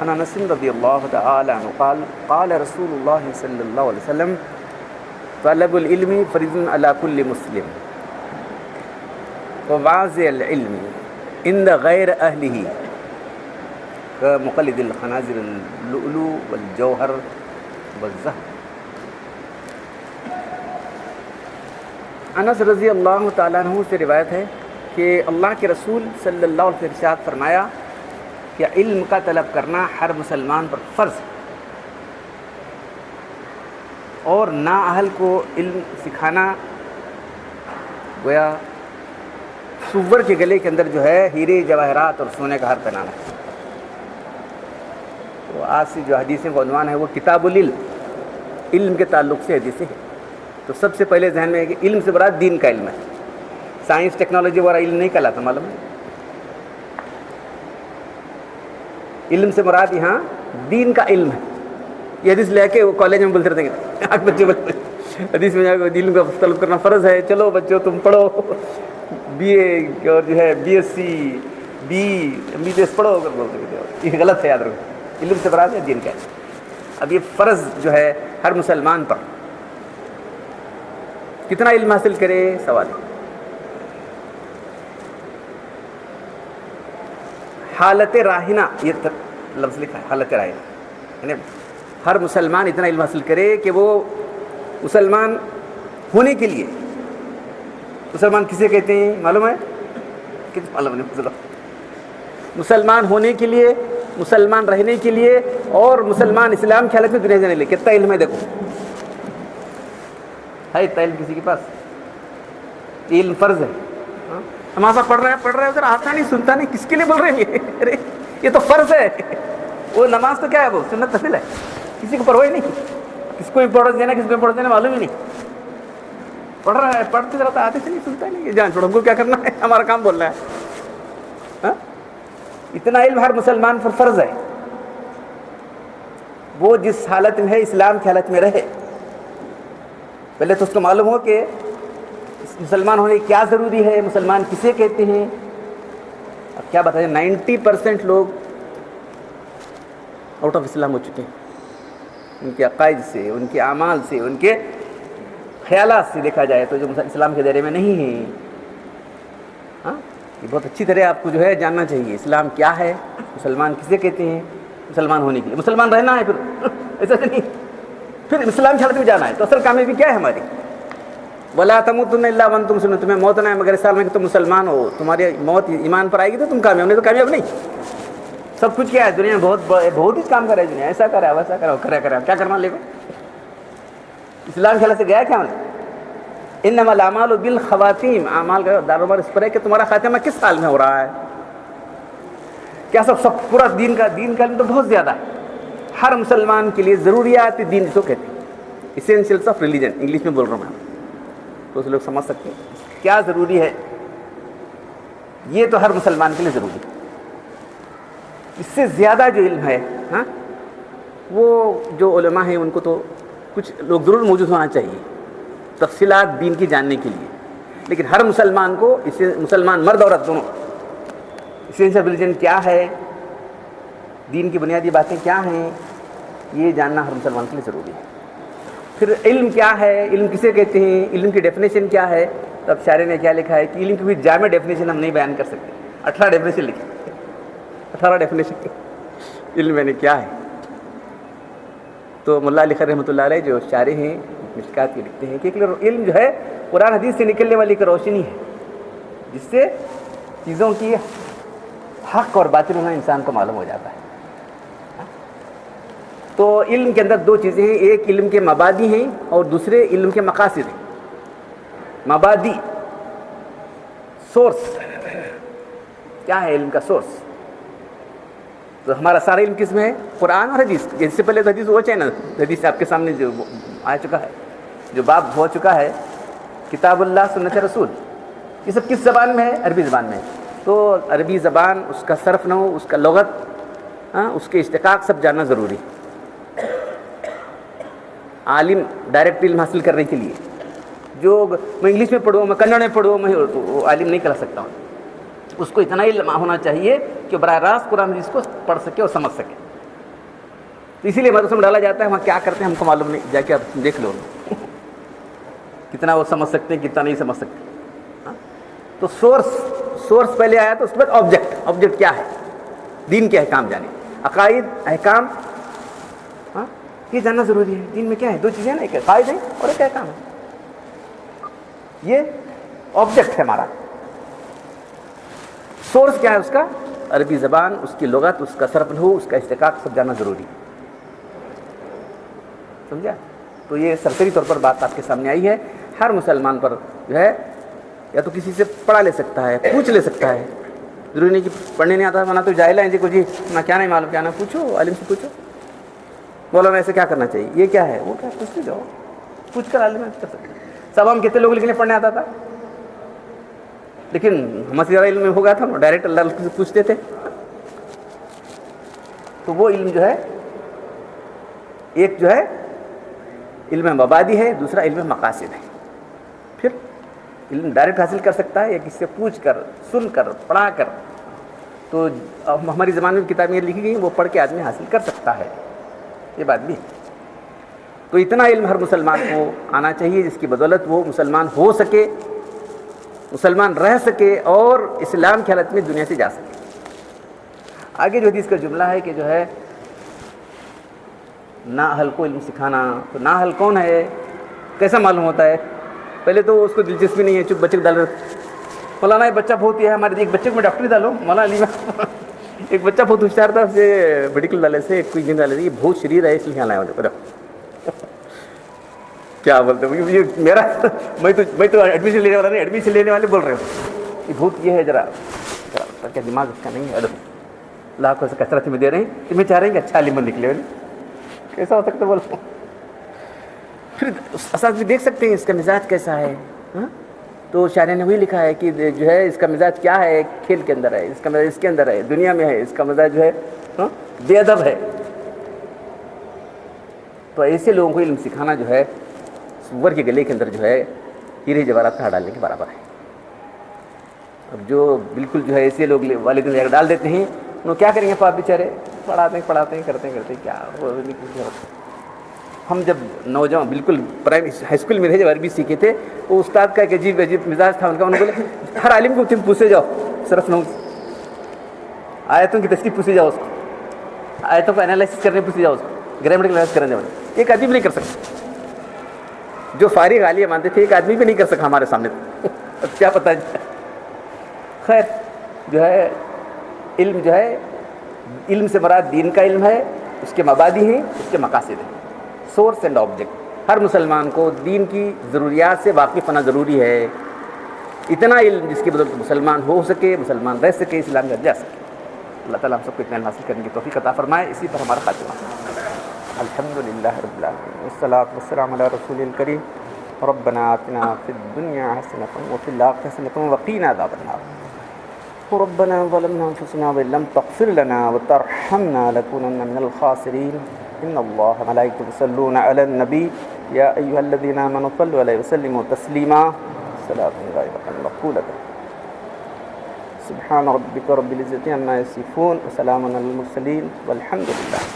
عن انس رضی اللہ تعالی عنہ قال قال رسول اللہ صلی اللہ علیہ وسلم طلب العلم فرض علی کل مسلم وواضع العلم عند غیر اہلہ كمقلد الخنازر اللؤلؤ والجوہر والزہر۔ انس رضی اللہ تعالیٰ عنہ سے روایت ہے کہ اللہ کے رسول صلی اللہ علیہ وسلم ارشاد فرمایا کہ علم کا طلب کرنا ہر مسلمان پر فرض ہے، اور نااہل کو علم سکھانا گویا سور کے گلے کے اندر جو ہے ہیرے جواہرات اور سونے کا ہار پہنانا ہے۔ تو آج سے جو حدیثیں کا عنوان ہے وہ کتاب العلم، علم کے تعلق سے حدیثیں ہیں۔ تو سب سے پہلے ذہن میں ہے کہ علم سے مراد دین کا علم ہے، سائنس ٹیکنالوجی وغیرہ علم نہیں کہلاتا، معلوم ہے؟ علم سے مراد یہاں دین کا علم ہے۔ یہ حدیث لے کے وہ کالج میں بولتے رہتے ہیں بچے حدیث میں جا کے دین کا طلب کرنا فرض ہے، چلو بچوں تم پڑھو بی اے اور جو ہے B S C B S پڑھو، یہ غلط ہے، یاد رکھو۔ علم سے مراد ہے دین کا علم۔ اب یہ فرض جو ہے ہر مسلمان پر، کتنا علم حاصل کرے سوال ہے۔ حالت راہنہ، یہ لفظ لکھا ہے حالت راہنہ، یعنی ہر مسلمان اتنا علم حاصل کرے کہ وہ مسلمان ہونے کے لیے، مسلمان کسے کہتے ہیں معلوم ہے؟ معلوم نہیں، مسلمان ہونے کے لیے، مسلمان رہنے کے لیے، اور مسلمان اسلام کی حالت میں دنیا جانے کے لیے کتنا علم ہے؟ دیکھو ہے اتنا علم کسی کے پاس؟ یہ علم فرض ہے۔ ہم آسا پڑھ رہے ہیں ادھر آتا نہیں، سنتا نہیں، کس کے لیے بول رہے ہیں ارے یہ تو فرض ہے۔ وہ نماز تو کیا ہے، وہ سنت تفصیل ہے، کسی کو پرواہ نہیں، کس کو امپورٹنس دینا کس کو امپورٹنس دینا معلوم ہی نہیں۔ پڑھ رہا ہے، پڑھتے رہتا، آتے سے نہیں، سنتا نہیں، جان چھوڑو، ہم کو کیا کرنا ہے، ہمارا کام بولنا ہے۔ اتنا علم ہر مسلمان پر فرض ہے، وہ جس حالت میں ہے اسلام کی حالت میں رہے۔ پہلے تو اس کو معلوم ہو کہ مسلمان ہونے کیا ضروری ہے، مسلمان کسے کہتے ہیں۔ اب کیا بتائیں، 90% لوگ آؤٹ آف اسلام ہو چکے ہیں، ان کے عقائد سے، ان کے اعمال سے، ان کے خیالات سے دیکھا جائے تو جو اسلام کے دائرے میں نہیں ہیں۔ ہاں، یہ بہت اچھی طرح آپ کو جو ہے جاننا چاہیے اسلام کیا ہے، مسلمان کسے کہتے ہیں۔ مسلمان ہونے کے لیے مسلمان رہنا ہے، پھر ایسا نہیں، پھر اسلام کی حالت میں جانا ہے۔ تو اصل کامیابی کیا ہے ہماری؟ وَلَا تَمُوتُنَّ إِلَّا وَأَنْتُمْ مُسْلِمُونَ، تمہیں موت نہ ہے مگر اس حال میں کہ تم مسلمان ہو، تمہاری موت ایمان پر آئے گی تو تم کامیاب، نہیں تو کامیاب نہیں۔ سب کچھ کیا ہے دنیا میں، بہت ہی کام کر رہا ہے دنیا، ایسا کرا ویسا کرا کرا کیا کرنا لے گا؟ اسلام کی حالت سے گیا کیا ہم نے؟ انما الاعمال بالخواتیم، اعمال کا دارومدار اس پر ہے کہ تمہارا خاتمہ کس حال میں ہو رہا ہے۔ کیا سب پورا دین کا علم تو بہت زیادہ ہے، ہر مسلمان کے لیے ضروریات دین جسے کہتے ہیں، اسینشیلس آف ریلیجن، انگلش میں بول رہا ہوں میں، تو اس لوگ سمجھ سکتے ہیں کیا ضروری ہے۔ یہ تو ہر مسلمان کے لیے ضروری ہے۔ اس سے زیادہ جو علم ہے، ہاں، وہ جو علماء ہیں ان کو تو کچھ لوگ ضرور موجود ہونا چاہیے تفصیلات دین کی جاننے کے لیے، لیکن ہر مسلمان کو، اسے مسلمان مرد عورت دونوں، اسینشیل ریلیجن کیا ہے، دین کی بنیادی باتیں کیا ہیں، یہ جاننا ہر مسلمان کے لیے ضروری ہے۔ پھر علم کیا ہے، علم کسے کہتے ہیں، علم کی ڈیفینیشن کیا ہے۔ تو اب شاعر نے کیا لکھا ہے کہ علم کی کوئی جامع ڈیفینیشن ہم نہیں بیان کر سکتے، 18 ڈیفینیشن لکھی، 18 ڈیفینیشن علم میں کیا ہے۔ تو ملا علی خیر رحمۃ اللہ علیہ جو شاعر ہیں مشکات کے لکھتے ہیں کہ علم جو ہے قرآن حدیث سے نکلنے والی ایک روشنی ہے، جس سے چیزوں کی حق اور باطل ہونا انسان کو معلوم ہو جاتا ہے۔ تو علم کے اندر دو چیزیں ہیں، ایک علم کے مبادی ہیں اور دوسرے علم کے مقاصد ہیں۔ مبادی، سورس، کیا ہے علم کا سورس؟ تو ہمارا سارا علم کس میں ہے؟ قرآن اور حدیث۔ اس سے پہلے تو حدیث وہ چینل، حدیث آپ کے سامنے جو آ چکا ہے، جو باب ہو چکا ہے، کتاب اللہ سنت رسول، یہ سب کس زبان میں ہے؟ عربی زبان میں ہے۔ تو عربی زبان، اس کا صرف نحو، اس کا لغت، اس کے اشتقاق سب جاننا ضروری ہے۔ عالم ڈائریکٹ علم حاصل کرنے کے لیے، جو میں انگلش میں پڑھوں، میں کنڑ میں پڑھوں، میں وہ عالم نہیں کر سکتا ہوں۔ اس کو اتنا علم ہونا چاہیے کہ براہ راست قرآن حدیث کو پڑھ سکے اور سمجھ سکے۔ تو اسی لیے مدرسوں میں ڈالا جاتا ہے. وہاں کیا کرتے ہیں ہم کو معلوم نہیں, جا کے آپ دیکھ لو کتنا وہ سمجھ سکتے ہیں کتنا نہیں سمجھ سکتے. تو سورس پہلے آیا, تو اس کے بعد آبجیکٹ کیا ہے, دین کے احکام جانے, عقائد احکام یہ جاننا ضروری ہے. دین میں کیا ہے, دو چیزیں نا, ایک عقائد ہے اور ایک احکام ہے. یہ آبجیکٹ ہے ہمارا. سورس کیا ہے اس کا, عربی زبان, اس کی لغت, اس کا صرف نحو, اس کا اشتقاق, سب جاننا ضروری ہے. سمجھا؟ تو یہ سرسری طور پر بات آپ کے سامنے آئی ہے. ہر مسلمان پر جو ہے یا تو کسی سے پڑھا لے سکتا ہے, پوچھ لے سکتا ہے. ضروری نہیں کہ پڑھنے نہیں آتا ہے, ورنہ تو جاہل ہیں جی کو, جی نہ کیا نہیں معلوم, کیا نہ پوچھو, عالم سے پوچھو, مولانا ایسے کیا کرنا چاہیے, یہ کیا ہے, وہ کیا, پوچھ جاؤ, پوچھ کر عالم کر سکتے. سب ہم کتنے لوگ لکھنے پڑھنے آتا تھا, لیکن ہمیں زیادہ علم میں ہو گیا تھا, ڈائریکٹ اللہ سے پوچھتے تھے. تو وہ علم جو ہے, ایک جو ہے علم مبادی ہے, دوسرا علم مقاصد ہے. پھر علم ڈائریکٹ حاصل کر سکتا ہے یا کسی سے پوچھ کر, سن کر, پڑھا کر. تو ہماری زبان میں کتابیں لکھی گئی, وہ پڑھ کے آدمی حاصل کر سکتا ہے, یہ بات بھی. تو اتنا علم ہر مسلمان کو آنا چاہیے جس کی بدولت وہ مسلمان ہو سکے, مسلمان رہ سکے اور اسلام کی حالت میں دنیا سے جا سکے. آگے جو حدیث کا جملہ ہے کہ جو ہے نااہل کو علم سکھانا, تو نااہل کون ہے, کیسا معلوم ہوتا ہے؟ پہلے تو اس کو دلچسپی نہیں ہے, چپ بچے کو ڈال رہے, مولانا یہ بچہ بہت ہی ہے ہمارے, ایک بچے کو میں ڈاکٹری ڈالوں, مولانا علی ایک بچہ بہت ہوشیار تھا, اسے میڈیکل ڈالے سے, کوئی انجینئر ڈالے سے, یہ بہت شریر ہے اس لیے یہاں لایا مجھے. کیا بولتے ہیں یہ میرا, میں تو ایڈمیشن لینے والا نہیں, ایڈمیشن لینے والے بول رہے ہو یہ بہت یہ ہے, ذرا کیا دماغ اس کا نہیں ہے, لاکھ کو کثرت میں دے رہے ہیں, تو میں چاہ رہے ہیں کہ اچھا عالم نکلے. کیسا ہو سکتا بولو؟ پھر اساتذہ بھی دیکھ سکتے ہیں اس کا مزاج کیسا ہے. تو شاعر نے وہی لکھا ہے کہ جو ہے اس کا مزاج کیا ہے, کھیل کے اندر ہے, اس کا مزاج اس کے اندر ہے, دنیا میں ہے, اس کا مزاج جو ہے بے ادب ہے. تو ایسے لوگوں کو علم سکھانا جو ہے سور کے گلے کے اندر جو ہے ہیرے جواہرات کا ڈالنے کے برابر ہے. اب جو بالکل جو ہے ایسے لوگ والدین لے کر ڈال دیتے ہیں, انہوں کیا کریں گے پاپ بیچارے, پڑھاتے ہیں کرتے کیا. ہم جب نوجوان بالکل پرائمری ہائی اسکول میں رہے, جب عربی سیکھے تھے, وہ استاد کا ایک عجیب مزاج تھا ان کا. انہوں نے بولے ہر عالم کو تم پوچھے جاؤ, صرف نو آیتوں کی تشریح پوچھے جاؤ, اس کو آیتوں کو انالائسس کرنے پوچھے جاؤ, اس کو گرامیٹیکل انالائسس کرنے جاؤ. ایک آدمی بھی نہیں کر سکتا, جو فارغ عالیہ مانتے تھے ایک آدمی بھی نہیں کر سکا ہمارے سامنے. اب کیا پتہ ہے. خیر جو ہے علم جو ہے, علم سے مراد دین کا علم ہے, اس کے مبادی ہیں, اس کے مقاصد ہیں, سورس اینڈ آبجیکٹ. ہر مسلمان کو دین کی ضروریات سے واقف ہونا ضروری ہے. اتنا علم جس کی بدولت مسلمان ہو سکے, مسلمان رہ سکے, اسلام میں جا سکے. اللہ تعالیٰ ہم سب کو اتنا علم حاصل کرنے کی توفیق عطا فرمائے. اسی پر ہمارا خاتمہ. الحمدللہ رب العالمین والصلاۃ والسلام علی رسول الکریم. ربنا آتنا فی الدنیا حسنۃ وفی الآخرۃ حسنۃ وقنا عذاب النار. ربنا ظلمنا انفسنا وان لم تغفر لنا وترحمنا لنكونن من الخاسرین. ان اللہ ملائکۃ یصلون علی النبی یا ایھا الذین آمنوا صلوا علیہ وسلموا تسلیما. صلاۃ غائبۃ مقبولۃ. سبحان ربک رب العزۃ عما یصفون وسلام علی المرسلین والحمد للہ.